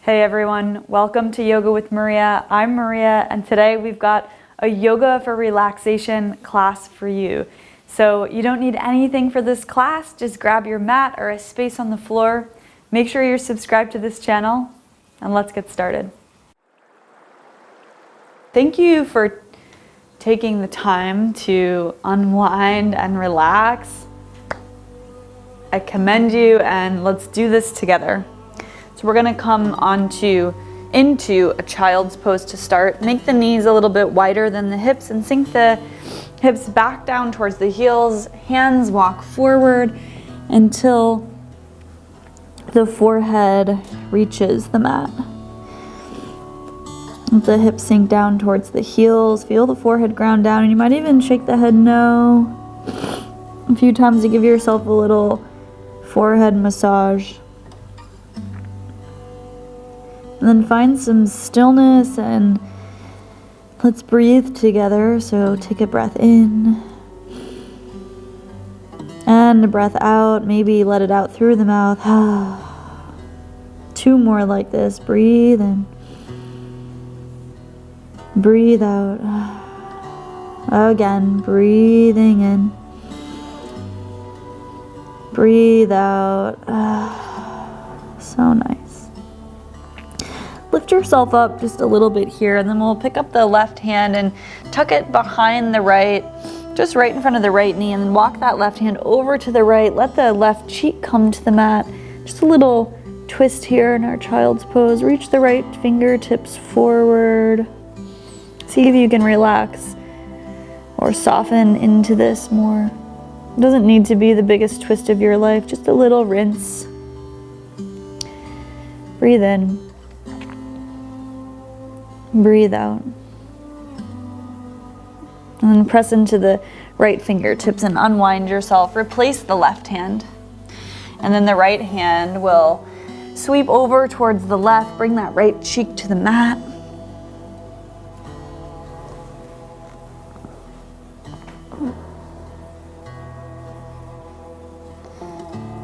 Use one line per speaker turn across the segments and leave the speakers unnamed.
Hey everyone, welcome to Yoga with Maria. I'm Maria, and today we've got a yoga for relaxation class for you. So you don't need anything for this class, just grab your mat or a space on the floor. Make sure you're subscribed to this channel, and let's get started. Thank you for taking the time to unwind and relax. I commend you, and let's do this together. So we're gonna come into a child's pose to start. Make the knees a little bit wider than the hips and sink the hips back down towards the heels. Hands walk forward until the forehead reaches the mat. Let the hips sink down towards the heels. Feel the forehead ground down, and you might even shake the head no a few times to give yourself a little forehead massage. And then find some stillness and let's breathe together. So take a breath in and a breath out. Maybe let it out through the mouth. Two more like this. Breathe in. Breathe out. Again, breathing in. Breathe out. So nice. Lift yourself up just a little bit here, and then we'll pick up the left hand and tuck it behind the right, just right in front of the right knee, and then walk that left hand over to the right. Let the left cheek come to the mat. Just a little twist here in our child's pose. Reach the right fingertips forward. See if you can relax or soften into this more. It doesn't need to be the biggest twist of your life, just a little rinse. Breathe in. Breathe out. And then press into the right fingertips and unwind yourself. Replace the left hand. And then the right hand will sweep over towards the left. Bring that right cheek to the mat.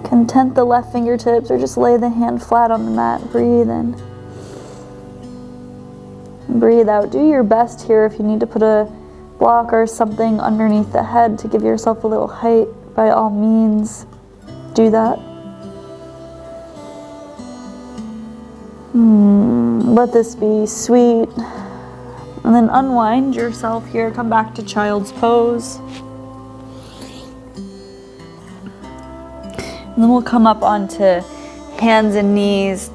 Content the left fingertips or just lay the hand flat on the mat. Breathe in. Breathe out. Do your best here if you need to put a block or something underneath the head to give yourself a little height. By all means, do that. Let this be sweet. And then unwind yourself here. Come back to child's pose. And then we'll come up onto hands and knees.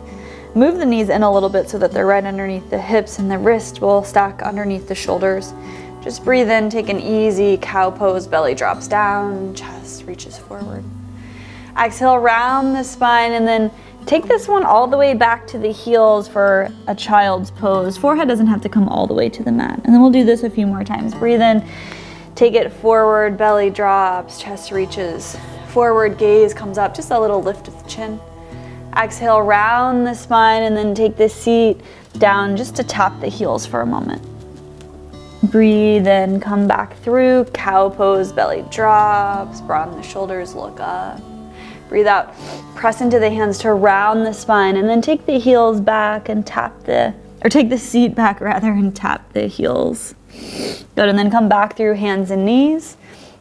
Move the knees in a little bit so that they're right underneath the hips, and the wrist will stack underneath the shoulders. Just breathe in, take an easy cow pose, belly drops down, chest reaches forward. Exhale, round the spine, and then take this one all the way back to the heels for a child's pose. Forehead doesn't have to come all the way to the mat. And then we'll do this a few more times. Breathe in, take it forward, belly drops, chest reaches forward, gaze comes up, just a little lift of the chin. Exhale, round the spine, and then take the seat down just to tap the heels for a moment. Breathe in, come back through, cow pose, belly drops, broaden the shoulders, look up. Breathe out, press into the hands to round the spine, and then take the heels back and take the seat back rather and tap the heels. Good, and then come back through hands and knees,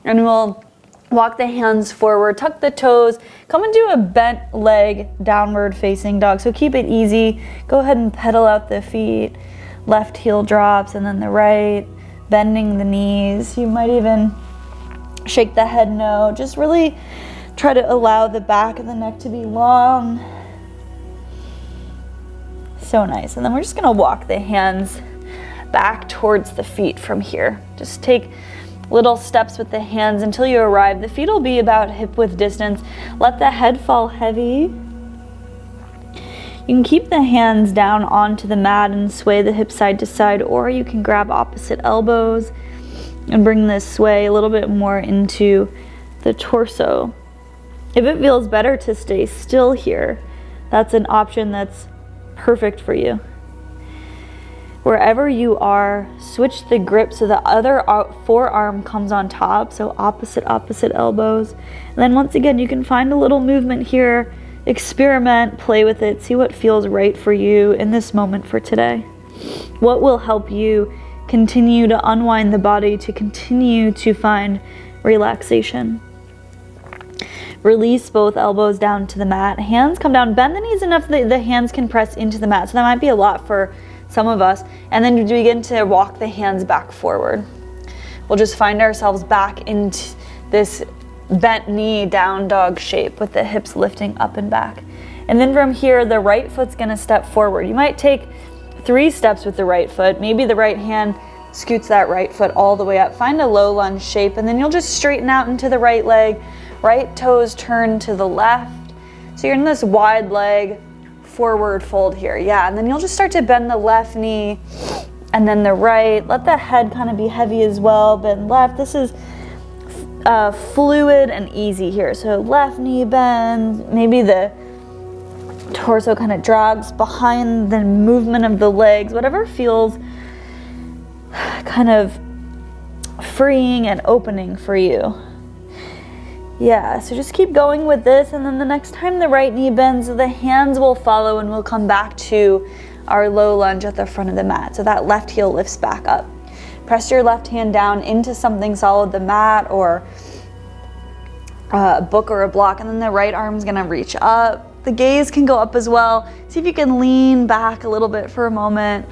and we'll walk the hands forward, tuck the toes, come into a bent leg, downward facing dog. So keep it easy. Go ahead and pedal out the feet. Left heel drops and then the right, bending the knees. You might even shake the head no. Just really try to allow the back of the neck to be long. So nice. And then we're just gonna walk the hands back towards the feet from here. Just take little steps with the hands until you arrive. The feet will be about hip width distance. Let the head fall heavy. You can keep the hands down onto the mat and sway the hips side to side, or you can grab opposite elbows and bring this sway a little bit more into the torso. If it feels better to stay still here, that's an option that's perfect for you. Wherever you are, switch the grip so the other forearm comes on top, so opposite elbows. And then once again, you can find a little movement here experiment, play with it, see what feels right for you in this moment for today. What will help you continue to unwind the body, to continue to find relaxation. Release both elbows down to the mat. Hands come down. Bend the knees enough that the hands can press into the mat. So that might be a lot for some of us. And then begin to walk the hands back forward. We'll just find ourselves back into this bent knee down dog shape with the hips lifting up and back. And then from here, the right foot's going to step forward. You might take 3 steps with the right foot. Maybe the right hand scoots that right foot all the way up. Find a low lunge shape, and then you'll just straighten out into the right leg. Right toes turn to the left. So you're in this wide leg forward fold here. Yeah, and then you'll just start to bend the left knee and then the right. Let the head kind of be heavy as well. Bend left. This is fluid and easy here. So left knee bends. Maybe the torso kind of drags behind the movement of the legs. Whatever feels kind of freeing and opening for you. Yeah, so just keep going with this, and then the next time the right knee bends, the hands will follow and we'll come back to our low lunge at the front of the mat. So that left heel lifts back up. Press your left hand down into something solid, the mat or a book or a block, and then the right arm's gonna reach up. The gaze can go up as well. See if you can lean back a little bit for a moment,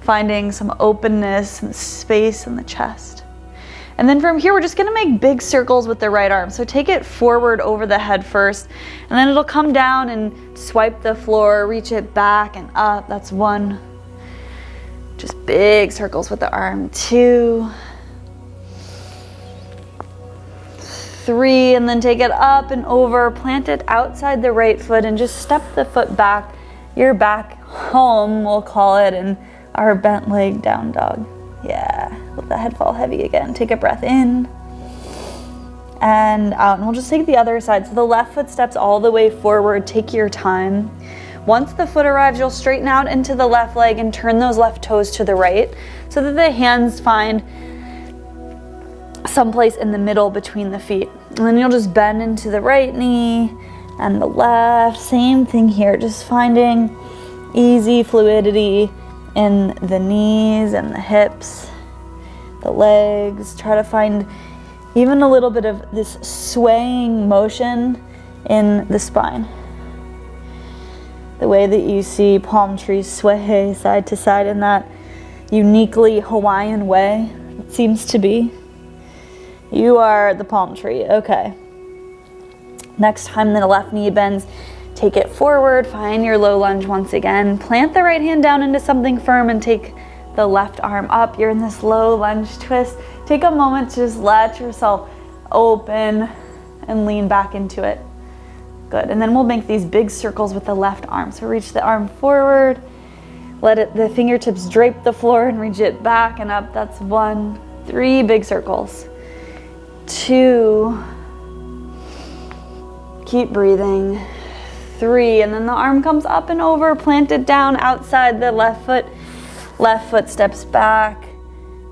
finding some openness and space in the chest. And then from here, we're just gonna make big circles with the right arm. So take it forward over the head first, and then it'll come down and swipe the floor, reach it back and up. That's 1. Just big circles with the arm. 2, 3, and then take it up and over, plant it outside the right foot and just step the foot back. You're back home, we'll call it, in our bent leg down dog. Yeah, let the head fall heavy again. Take a breath in and out, and we'll just take the other side. So the left foot steps all the way forward. Take your time. Once the foot arrives, you'll straighten out into the left leg and turn those left toes to the right so that the hands find someplace in the middle between the feet. And then you'll just bend into the right knee and the left. Same thing here, just finding easy fluidity in the knees and the hips, the legs. Try to find even a little bit of this swaying motion in the spine. The way that you see palm trees sway side to side in that uniquely Hawaiian way, it seems to be. You are the palm tree. Okay. Next time the left knee bends, take it forward, find your low lunge once again. Plant the right hand down into something firm and take the left arm up. You're in this low lunge twist. Take a moment to just let yourself open and lean back into it. Good, and then we'll make these big circles with the left arm. So reach the arm forward, the fingertips drape the floor and reach it back and up. That's 1, 3 big circles. 2, keep breathing. 3, and then the arm comes up and over, plant it down outside the left foot steps back,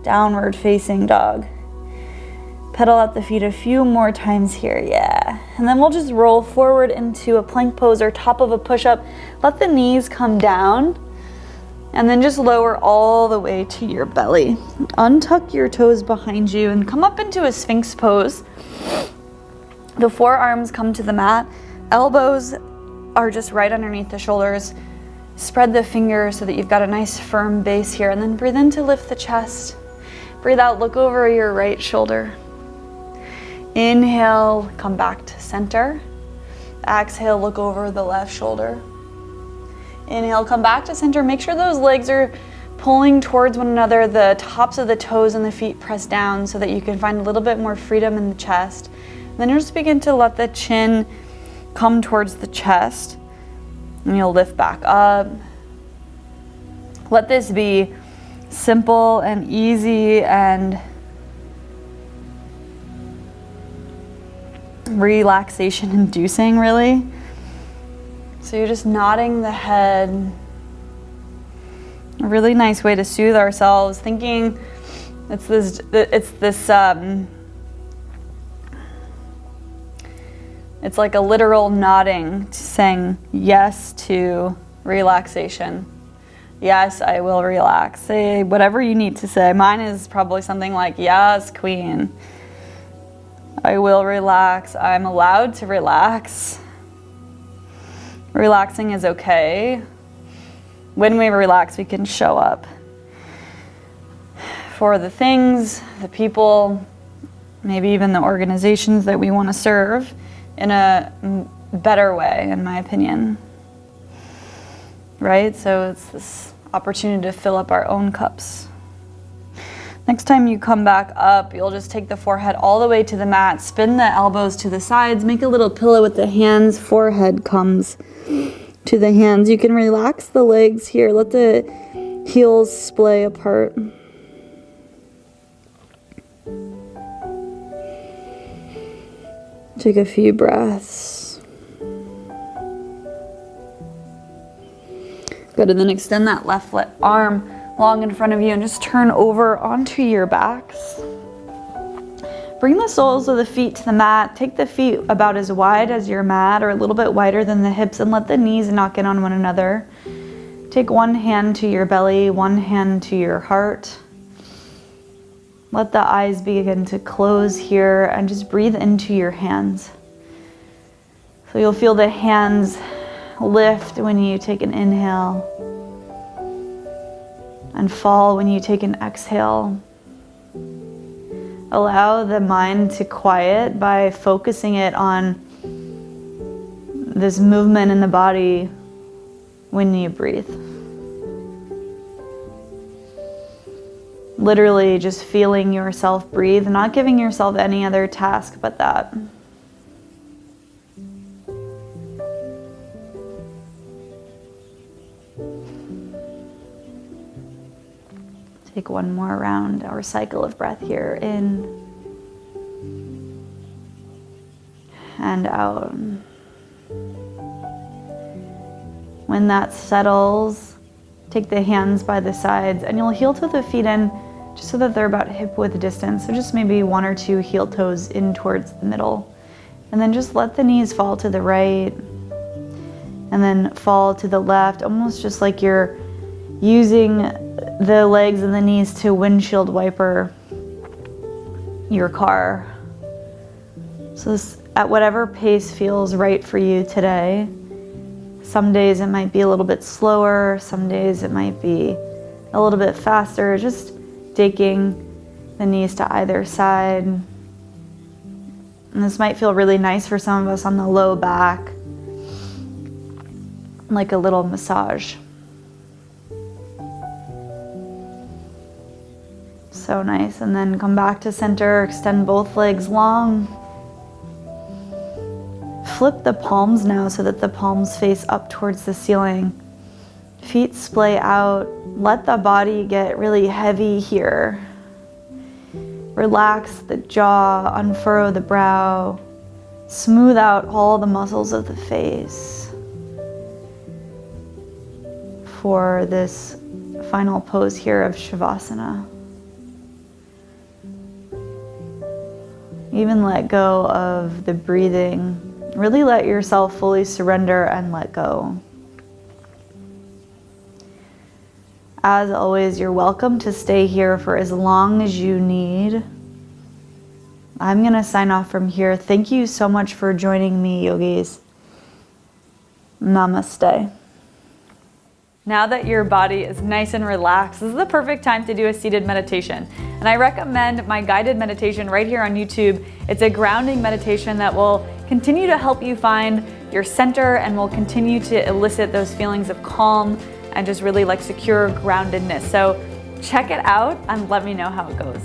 downward facing dog. Pedal out the feet a few more times here, yeah. And then we'll just roll forward into a plank pose or top of a push-up. Let the knees come down, and then just lower all the way to your belly. Untuck your toes behind you and come up into a Sphinx pose. The forearms come to the mat, elbows are just right underneath the shoulders. Spread the fingers so that you've got a nice firm base here, and then breathe in to lift the chest. Breathe out, look over your right shoulder. Inhale, come back to center. Exhale, look over the left shoulder. Inhale, come back to center. Make sure those legs are pulling towards one another. The tops of the toes and the feet press down so that you can find a little bit more freedom in the chest. Then you'll just begin to let the chin come towards the chest, and you'll lift back up. Let this be simple and easy and relaxation inducing, really. So you're just nodding the head. A really nice way to soothe ourselves, thinking it's this It's like a literal nodding, saying yes to relaxation. Yes, I will relax. Say whatever you need to say. Mine is probably something like, yes, queen. I will relax. I'm allowed to relax. Relaxing is okay. When we relax, we can show up for the things, the people, maybe even the organizations that we want to serve in a better way, in my opinion. Right? So it's this opportunity to fill up our own cups. Next time you come back up, you'll just take the forehead all the way to the mat, spin the elbows to the sides, make a little pillow with the hands, forehead comes to the hands. You can relax the legs here, let the heels splay apart. Take a few breaths. Good, and then extend that left arm long in front of you and just turn over onto your backs. Bring the soles of the feet to the mat. Take the feet about as wide as your mat or a little bit wider than the hips, and let the knees knock in on one another. Take one hand to your belly, one hand to your heart. Let the eyes begin to close here and just breathe into your hands. So you'll feel the hands lift when you take an inhale and fall when you take an exhale. Allow the mind to quiet by focusing it on this movement in the body when you breathe. Literally just feeling yourself breathe, not giving yourself any other task but that. Take one more round, our cycle of breath here, in and out. When that settles, take the hands by the sides and you'll heel toe the feet in just so that they're about hip width distance. So just maybe one or two heel toes in towards the middle. And then just let the knees fall to the right and then fall to the left, almost just like you're using the legs and the knees to windshield wiper your car. So this, at whatever pace feels right for you today. Some days it might be a little bit slower, some days it might be a little bit faster, just taking the knees to either side. And this might feel really nice for some of us on the low back, like a little massage. So nice. And then come back to center, extend both legs long. Flip the palms now so that the palms face up towards the ceiling. Feet splay out. Let the body get really heavy here. Relax the jaw, unfurrow the brow. Smooth out all the muscles of the face for this final pose here of Shavasana. Even let go of the breathing. Really let yourself fully surrender and let go. As always, you're welcome to stay here for as long as you need. I'm going to sign off from here. Thank you so much for joining me, yogis. Namaste. Now that your body is nice and relaxed, this is the perfect time to do a seated meditation. And I recommend my guided meditation right here on YouTube. It's a grounding meditation that will continue to help you find your center and will continue to elicit those feelings of calm and just really like secure groundedness. So check it out and let me know how it goes.